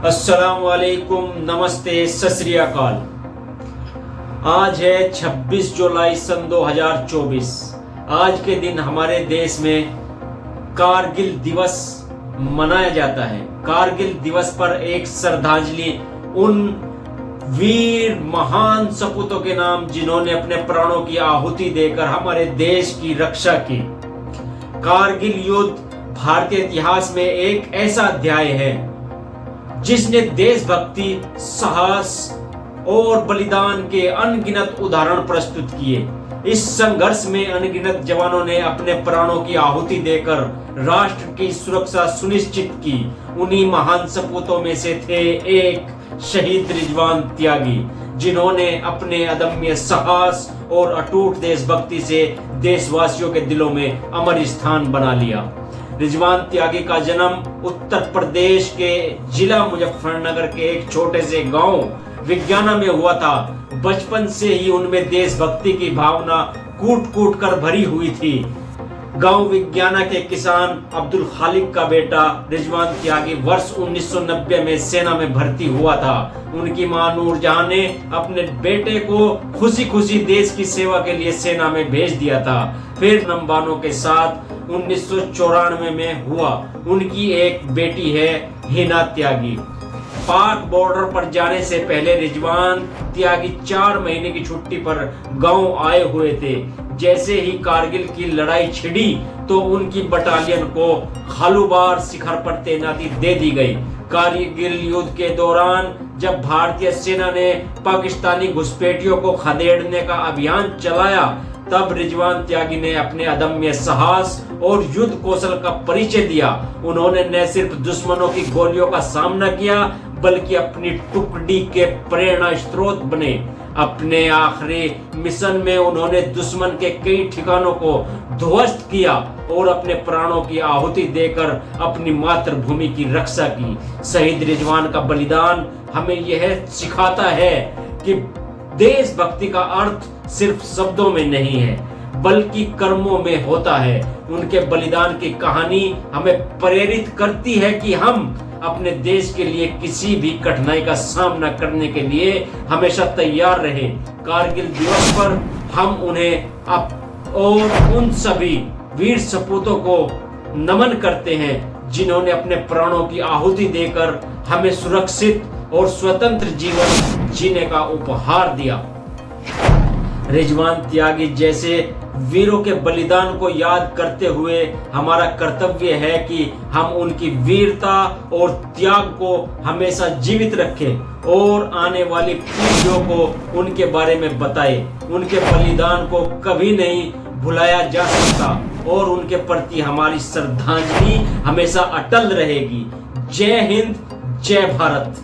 अस्सलाम वालेकुम, नमस्ते, सत श्री अकाल। आज है 26 जुलाई सन 2024। आज के दिन हमारे देश में कारगिल दिवस मनाया जाता है। कारगिल दिवस पर एक श्रद्धांजलि उन वीर महान सपूतों के नाम जिन्होंने अपने प्राणों की आहुति देकर हमारे देश की रक्षा की। कारगिल युद्ध भारतीय इतिहास में एक ऐसा अध्याय है जिसने देशभक्ति, साहस और बलिदान के अनगिनत उदाहरण प्रस्तुत किए। इस संघर्ष में अनगिनत जवानों ने अपने प्राणों की आहुति देकर राष्ट्र की सुरक्षा सुनिश्चित की। उन्हीं महान सपूतों में से थे एक शहीद रिजवान त्यागी, जिन्होंने अपने अदम्य साहस और अटूट देशभक्ति से देशवासियों के दिलों में अमर स्थान बना लिया। रिजवान त्यागी का जन्म उत्तर प्रदेश के जिला मुजफ्फरनगर के एक छोटे से गांव विज्ञाना में हुआ था। बचपन से ही उनमें देशभक्ति की भावना कूट कूट कर भरी हुई थी। गांव विज्ञाना के किसान अब्दुल खालिक का बेटा रिजवान त्यागी वर्ष 1990 में सेना में भर्ती हुआ था। उनकी मां नूरजहां ने अपने बेटे को खुशी खुशी देश की सेवा के लिए सेना में भेज दिया था। फिर नंबानों के साथ 1994 में हुआ। उनकी एक बेटी है हिना त्यागी। पाक बॉर्डर पर जाने से पहले रिजवान त्यागी 4 महीने की छुट्टी पर गांव आए हुए थे। जैसे ही कारगिल की लड़ाई छिड़ी तो उनकी बटालियन को खालूबार शिखर पर तैनाती दे दी गई। कारगिल युद्ध के दौरान जब भारतीय सेना ने पाकिस्तानी घुसपैठियों को खदेड़ने का अभियान चलाया, तब रिजवान त्यागी ने अपने अदम्य साहस और युद्ध कौशल का परिचय दिया। उन्होंने न सिर्फ दुश्मनों की गोलियों का सामना किया, बल्कि अपनी टुकड़ी के प्रेरणा स्रोत बने। अपने आखिरी मिशन में उन्होंने दुश्मन के कई ठिकानों को ध्वस्त किया और अपने प्राणों की आहुति देकर अपनी मातृभूमि की रक्षा की। शहीद रिजवान का बलिदान हमें यह सिखाता है कि देशभक्ति का अर्थ सिर्फ शब्दों में नहीं है, बल्कि कर्मों में होता है। उनके बलिदान की कहानी हमें प्रेरित करती है कि हम अपने देश के लिए किसी भी कठिनाई का सामना करने के लिए हमेशा तैयार रहे। कारगिल दिवस पर हम उन्हें और उन सभी वीर सपूतों को नमन करते हैं जिन्होंने अपने प्राणों की आहुति देकर हमें सुरक्षित और स्वतंत्र जीवन जीने का उपहार दिया। रिजवान त्यागी जैसे वीरों के बलिदान को याद करते हुए हमारा कर्तव्य है कि हम उनकी वीरता और त्याग को हमेशा जीवित रखें और आने वाली पीढ़ियों को उनके बारे में बताएं। उनके बलिदान को कभी नहीं भुलाया जा सकता और उनके प्रति हमारी श्रद्धांजलि हमेशा अटल रहेगी। जय हिंद, जय भारत।